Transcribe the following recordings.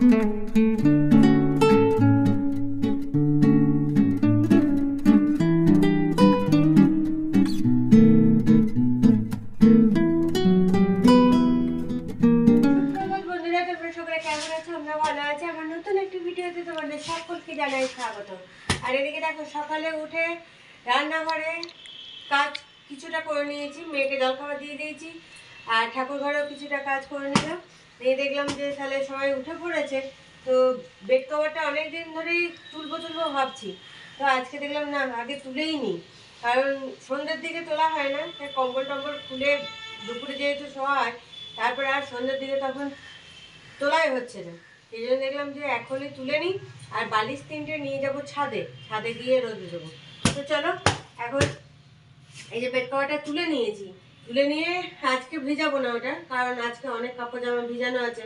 সকলকে জানাই স্বাগত। আর এদিকে দেখো সকালে উঠে রান্নাঘরে কাজ কিছুটা করে নিয়েছি, মেয়েকে জলখাবার দিয়ে দিয়েছি, আর ঠাকুর ঘরেও কিছুটা কাজ করে নিলাম। নিয়ে দেখলাম যে তাহলে সবাই উঠে পড়েছে, তো বেড কভারটা অনেক দিন ধরেই তুলবো ভাবছি, তো আজকে দেখলাম না, আগে তুলেই নিই, কারণ সন্ধ্যের দিকে তোলা হয় না, কম্বল টম্বল খুলে দুপুরে যেহেতু শোয়া হয়, তারপরে আর সন্ধ্যের দিকে তখন তোলাই হচ্ছে না। এই জন্য দেখলাম যে এখনই তুলে নিই, আর বালিশ 3টে নিয়ে যাব ছাদে গিয়ে রোদে দেবো। তো চলো এখন এই যে বেড কভারটা তুলে নিয়েছি, তুলে নিয়ে আজকে ভিজাবো না ওটা, কারণ আজকে অনেক কাপড় জামা ভিজানো আছে,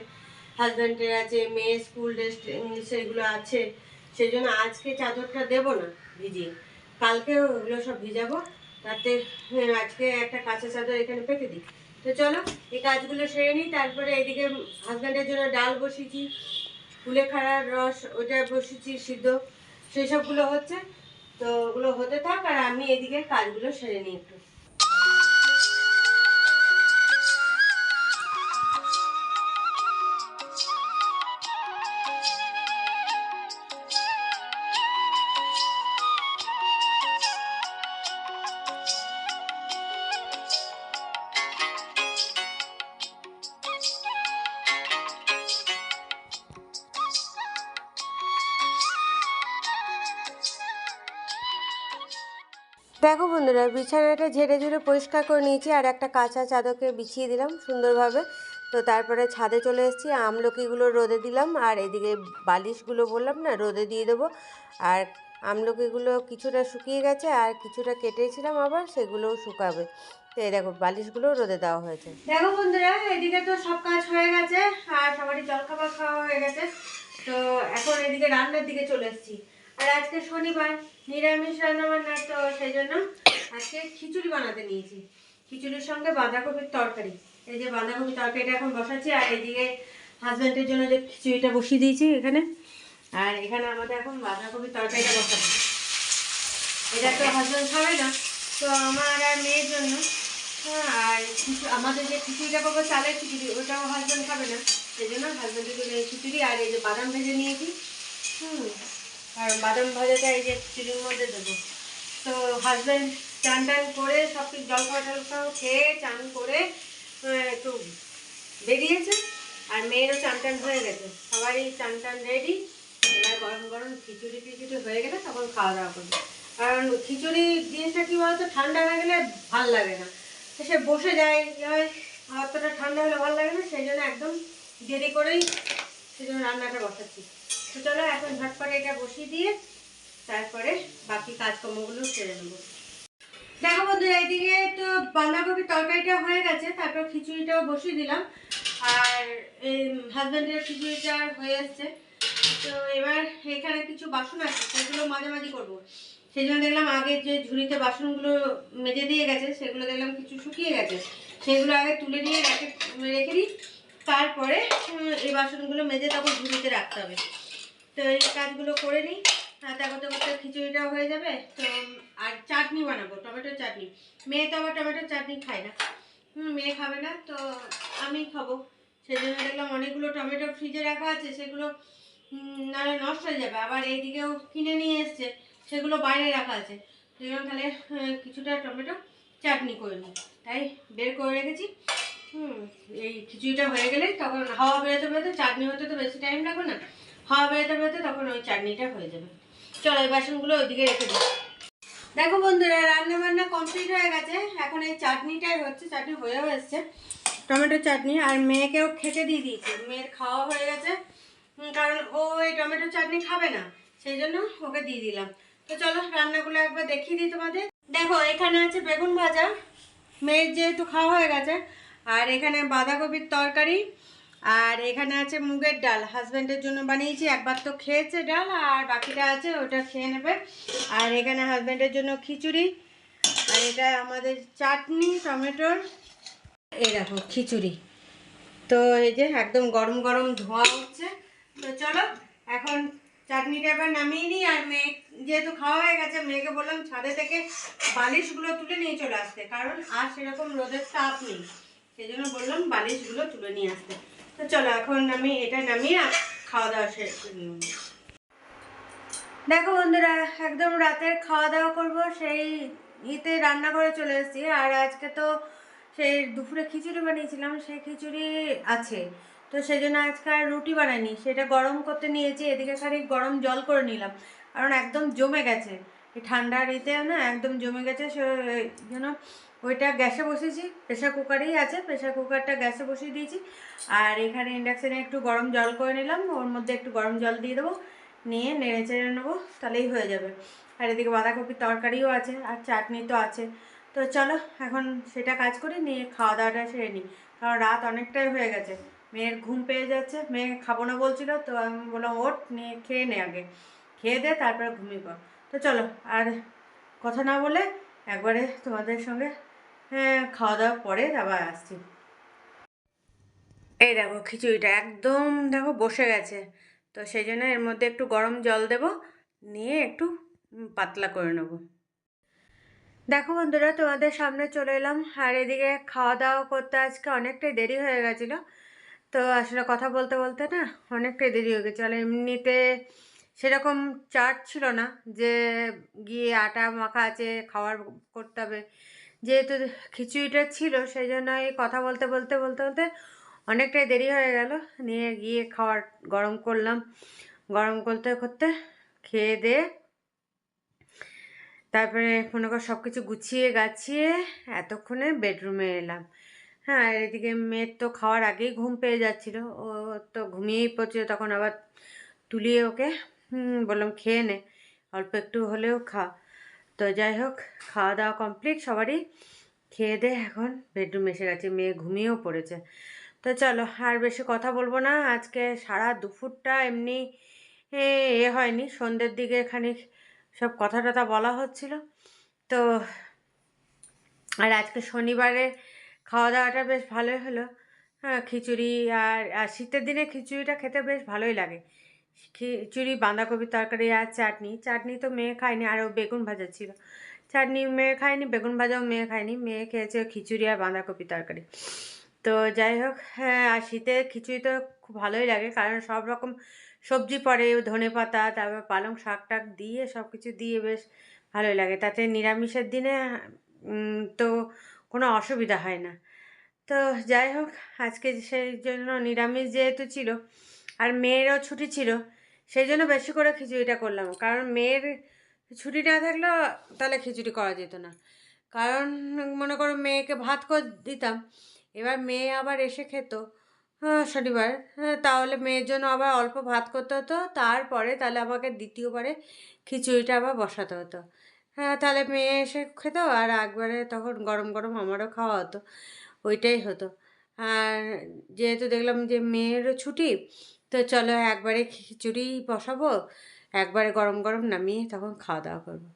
হাজব্যান্ডের আছে, মেয়ের স্কুল ড্রেস সেগুলো আছে, সেই জন্য আজকে চাদরটা দেবো না ভিজিয়ে, কালকে ওগুলো সব ভিজাবো। তাতে আজকে একটা কাঁচা চাদর এখানে পেতে দিই। তো চলো এই কাজগুলো সেরে নিই, তারপরে এদিকে হাজব্যান্ডের জন্য ডাল বসিয়েছি, কুলেখাড়ার রস ওটা বসিয়েছি সিদ্ধ, সেই সবগুলো হচ্ছে, তো ওগুলো হতে থাক আর আমি এদিকে কাজগুলো সেরে নিই একটু। দেখো বন্ধুরা, বিছানাটা ঝেড়ে ঝুড়ে পরিষ্কার করে নিয়েছি, আর একটা কাঁচা চাদরকে বিছিয়ে দিলাম সুন্দরভাবে। তো তারপরে ছাদে চলে এসেছি, আমলকিগুলো রোদে দিলাম, আর এদিকে বালিশগুলো বললাম না রোদে দিয়ে দেবো। আর আমলকিগুলো কিছুটা শুকিয়ে গেছে, আর কিছুটা কেটেছিলাম আবার, সেগুলোও শুকাবে। তো এই দেখো বালিশগুলো রোদে দেওয়া হয়েছে। দেখো বন্ধুরা, এদিকে তো সব কাজ হয়ে গেছে, আর সবারই জলখাবার খাওয়া হয়ে গেছে। তো এখন এদিকে রান্নার দিকে চলে এসেছি। আর আজকে শনিবার, নিরামিষ রান্নাবান্না, তো সেই জন্য আজকে খিচুড়ি বানাতে নিয়েছি। খিচুড়ির সঙ্গে বাঁধাকপির তরকারি, এই যে বাঁধাকপির তরকারিটা এখন বসাচ্ছি, আর এইদিকে হাজব্যান্ডের জন্য যে খিচুড়িটা বসিয়ে দিয়েছি এখানে, আর এখানে আমাদের এখন বাঁধাকপির তরকারিটা বসাচ্ছি। এটা তো হাজব্যান্ড খাবে না, তো আমার আর মেয়ের জন্য। আর আমাদের যে খিচুড়িটা করবো চালের খিচুড়ি, ওটাও হাজব্যান্ড খাবে না, সেই জন্য হাজব্যান্ডের জন্য এই খিচুড়ি। আর এই যে বাদাম ভেজে নিয়েছি, আর বাদাম ভাজাটা এই যে খিচুড়ির মধ্যে দেবো। তো হাজব্যান্ড চান টান করে সব কিছু জলখাবার খেয়ে চান করে একটু বেরিয়েছে, আর মেয়েরও চান টান হয়ে গেছে, সবারই চান টান রেডি। এবার গরম গরম খিচুড়ি হয়ে গেলে তখন খাওয়া দাওয়া করবে, কারণ খিচুড়ি জিনিসটা কী বলতো, ঠান্ডা হয়ে গেলে ভাল লাগে না, সে বসে যায়, অতটা ঠান্ডা হলে ভালো লাগে না, সেই জন্য একদম দেরি করেই সেই জন্য রান্নাটা বসাচ্ছি। তো চলো এখন ঝটপট এটা বসিয়ে দিয়ে তারপরে বাকি কাজকর্মগুলো সেরে নেবো। দেখো বন্ধুরা, এইদিকে তো বাঁধাকপির তরকারিটা হয়ে গেছে, তারপর খিচুড়িটাও বসিয়ে দিলাম, আর এই হাজব্যান্ডের খিচুড়িটা হয়ে এসছে। তো এবার এখানে কিছু বাসন আছে, সেগুলো মাঝামাঝি করবো, সেই জন্য দেখলাম আগে যে ঝুড়িতে বাসনগুলো মেজে দিয়ে গেছে, সেগুলো দেখলাম কিছু শুকিয়ে গেছে, সেগুলো আগে তুলে নিয়ে রেখে দিই, তারপরে এই বাসনগুলো মেজে তখন ঝুড়িতে রাখতে হবে। তো এই কাজগুলো করে নিই, তা করতে করতে খিচুড়িটাও হয়ে যাবে। তো আর চাটনি বানাবো, টমেটোর চাটনি। মেয়ে তো আবার টমেটোর চাটনি খায় না, মেয়ে খাবে না, তো আমি খাবো, সেই জন্য দেখলাম অনেকগুলো টমেটো ফ্রিজে রাখা আছে, সেগুলো নাহলে নষ্ট হয়ে যাবে, আবার এইদিকেও কিনে নিয়ে এসছে, সেগুলো বাইরে রাখা আছে, সেজন্য তাহলে কিছুটা টমেটো চাটনি করে নিই, তাই বের করে রেখেছি। এই খিচুড়িটা হয়ে গেলে তখন হাওয়া বেরোতে চাটনি হতে তো বেশি টাইম লাগবে না, হাওয়া বেরোতে তখন ওই চাটনিটা হয়ে যাবে। চলো এই বাসনগুলো ওইদিকে রেখে দিই। দেখো বন্ধুরা, রান্না বান্না কমপ্লিট হয়ে গেছে, এখন এই চাটনিটাই হচ্ছে, চাটনি হয়েও এসছে, টমেটো চাটনি। আর মেয়েকেও খেতে দিয়ে দিয়েছি, মেয়ের খাওয়া হয়ে গেছে, কারণ ও এই টমেটো চাটনি খাবে না, সেই জন্য ওকে দিয়ে দিলাম। তো চলো রান্নাগুলো একবার দেখিয়ে দিই তোমাদের। দেখো এখানে আছে বেগুন ভাজা, মেয়ের যেহেতু খাওয়া হয়ে গেছে, আর এখানে বাঁধাকপির তরকারি, আর এখানে আছে মুগের ডাল, হাজব্যান্ডের জন্য বানিয়েছি, একবার তো খেয়েছে ডাল, আর বাকিটা আছে ওটা খেয়ে নেবে। আর এখানে হাজব্যান্ডের জন্য খিচুড়ি, আর এটা আমাদের চাটনি টমেটোর, এই দেখো খিচুড়ি। তো এই যে একদম গরম গরম ধোয়া হচ্ছে, তো চলো এখন চাটনিটা এবার নামিয়ে নিই। আর মেয়ে যেহেতু খাওয়া হয়ে গেছে, মেয়েকে বললাম ছাদে থেকে বালিশগুলো তুলে নিয়ে চলে আসতে, কারণ আর সেরকম রোদের তাপ নেই, সেই জন্য বললাম বালিশগুলো তুলে নিয়ে আসতে। তো চলো এখন আমি এটা নামিয়ে খাওয়া দাওয়া শেষ করে নেব। দেখো বন্ধুরা, একদম রাতের খাওয়া দাওয়া করবো সেই ইতে রান্নাঘরে চলে এসেছি। আর আজকে তো সেই দুপুরে খিচুড়ি বানিয়েছিলাম, সেই খিচুড়ি আছে, তো সেই জন্য আজকে আর রুটি বানাইনি, সেটা গরম করতে নিয়েছি। এদিকে খানিক গরম জল করে নিলাম, কারণ একদম জমে গেছে এই ঠান্ডার ইতে না, একদম জমে গেছে। সে জন্য ওইটা গ্যাসে বসিয়েছি, প্রেশার কুকারেই আছে, প্রেশার কুকারটা গ্যাসে বসিয়ে দিয়েছি। আর এখানে ইন্ডাকশানে একটু গরম জল করে নিলাম, ওর মধ্যে একটু গরম জল দিয়ে দেবো, নিয়ে নেড়ে চেড়ে নেবো, তাহলেই হয়ে যাবে। আর এদিকে বাঁধাকপির তরকারিও আছে, আর চাটনি তো আছে। তো চলো এখন সেটা কাজ করি, নিয়ে খাওয়া দাওয়াটা সেরে নিই, কারণ রাত অনেকটাই হয়ে গেছে। মেয়ের ঘুম পেয়ে যাচ্ছে, মেয়ে খাবো না বলছিল, তো আমি বললাম ওঠ, নিয়ে খেয়ে নে, আগে খেয়ে দে তারপরে ঘুমিয়ে পড়। তো চলো আর কথা না বলে একবারে তোমাদের সঙ্গে খাওয়া দাওয়ার পরে আবার আসছি। এই দেখো খিচুড়িটা একদম দেখো বসে গেছে, তো সেই জন্য এর মধ্যে একটু গরম জল দেব, নিয়ে একটু পাতলা করে নেব। দেখো বন্ধুরা, তোমাদের সামনে চলে এলাম। আর এদিকে খাওয়া দাওয়া করতে আজকে অনেকটাই দেরি হয়ে গেছিলো, তো আসলে কথা বলতে বলতে না অনেকটাই দেরি হয়ে গেছে। আর এমনিতে সেরকম চার্ট ছিল না যে গিয়ে আটা মাখা আছে খাওয়ার করতে হবে, যেহেতু খিচুড়িটা ছিল সেই জন্য এই কথা বলতে বলতে বলতে বলতে অনেকটাই দেরি হয়ে গেল। নিয়ে গিয়ে খাওয়ার গরম করলাম, গরম করতে করতে খেয়ে দিয়ে তারপরে মনে কর সব কিছু গুছিয়ে গাছিয়ে এতক্ষণে বেডরুমে এলাম। হ্যাঁ, আর এদিকে মেয়ের তো খাওয়ার আগেই ঘুম পেয়ে যাচ্ছিলো, ও তো ঘুমিয়েই পড়ছিল, তখন আবার তুলিয়ে ওকে বললাম খেয়ে নে, অল্প একটু হলেও খা। তো যাই হোক, খাওয়া দাওয়া কমপ্লিট সবারই, খেয়ে দিয়ে এখন বেডরুমে এসে গেছে, মেয়ে ঘুমিয়েও পড়েছে। তো চলো আর বেশি কথা বলবো না, আজকে সারা দুপুরটা এমনি হয়নি, সন্ধ্যের দিকে খানিক সব কথা টথা বলা হচ্ছিল। তো আর আজকে শনিবারে খাওয়া দাওয়াটা বেশ ভালোই হলো। হ্যাঁ, খিচুড়ি, আর শীতের দিনে খিচুড়িটা খেতে বেশ ভালোই লাগে। খিচুড়ি, বাঁধাকপির তরকারি আর চাটনি। চাটনি তো মেয়ে খায়নি, আরও বেগুন ভাজা ছিল। চাটনি মেয়ে খায়নি, বেগুন ভাজাও মেয়ে খায়নি, মেয়ে খেয়েছে খিচুড়ি আর বাঁধাকপির তরকারি। তো যাই হোক, হ্যাঁ, আর শীতে খিচুড়ি তো খুব ভালোই লাগে, কারণ সব রকম সবজি পড়ে, ধনেপাতা, তারপর পালং শাক টাক দিয়ে সব কিছু দিয়ে বেশ ভালোই লাগে। তাতে নিরামিষের দিনে তো কোনো অসুবিধা হয় না। তো যাই হোক, আজকে সেই জন্য নিরামিষ যেহেতু ছিল আর মেয়েরও ছুটি ছিল, সেই জন্য বেশি করে খিচুড়িটা করলাম, কারণ মেয়ের ছুটি না থাকলেও তাহলে খিচুড়ি করা যেত না। কারণ মনে করো মেয়েকে ভাত করে দিতাম, এবার মেয়ে আবার এসে খেত শনিবার, তাহলে মেয়ের জন্য আবার অল্প ভাত করতে হতো, তারপরে তাহলে আমাকে দ্বিতীয়বারে খিচুড়িটা আবার বসাতে হতো। হ্যাঁ, তাহলে মেয়ে এসে খেত, আর একবারে তখন গরম গরম আমারও খাওয়া হতো, ওইটাই হতো। আর যেহেতু দেখলাম যে মেয়েরও ছুটি, তো চলো একবারে খিচুড়ি বসাবো, একবারে গরম গরম নামিয়ে তখন খাওয়া দাওয়া করবো।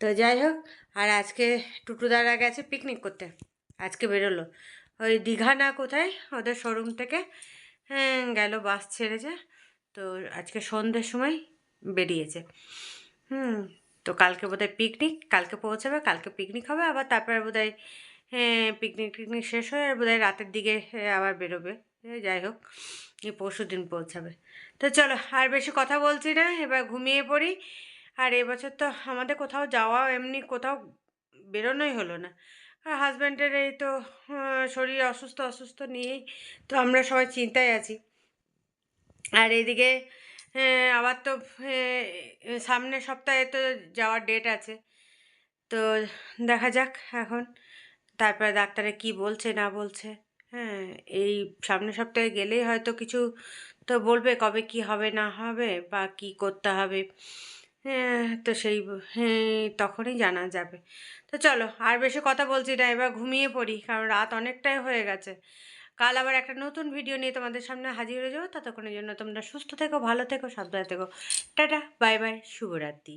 তো যাই হোক, আর আজকে টুটুদারা গেছে পিকনিক করতে, আজকে বেরোলো ওই দীঘা না কোথায় ওদের শোরুম থেকে, হ্যাঁ গেল, বাস ছেড়েছে, তো আজকে সন্ধ্যের সময় বেরিয়েছে। তো কালকে বোধহয় পিকনিক, কালকে পৌঁছাবে, কালকে পিকনিক হবে, আবার তারপরে বোধহয় পিকনিক টিকনিক শেষ হয়ে বোধহয় রাতের দিকে আবার বেরোবে। যাই হোক, পরশু দিন পৌঁছাবে। তো চলো আর বেশি কথা বলছি না, এবার ঘুমিয়ে পড়ি। আর এবছর তো আমাদের কোথাও যাওয়া, এমনি কোথাও বেরোনোই হলো না। আর হাজব্যান্ডের এই তো শরীর অসুস্থ অসুস্থ নিয়েই তো আমরা সবাই চিন্তায় আছি। আর এদিকে আবার তো সামনের সপ্তাহে তো যাওয়ার ডেট আছে, তো দেখা যাক এখন, তারপরে ডাক্তারে কি বলছে না বলছে। হ্যাঁ, এই সামনের সপ্তাহে গেলেই হয়তো কিছু তো বলবে, কবে কি হবে না হবে বা কি করতে হবে। হ্যাঁ, তো তখনই জানা যাবে। তো চলো আর বেশি কথা বলছি না, এবার ঘুমিয়ে পড়ি, কারণ রাত অনেকটাই হয়ে গেছে। কাল আবার একটা নতুন ভিডিও নিয়ে তোমাদের সামনে হাজির হয়ে যাবো, ততক্ষণের জন্য তোমরা সুস্থ থেকো, ভালো থেকো, সাবধানে থেকো। টাটা, বাই বাই, শুভরাত্রি।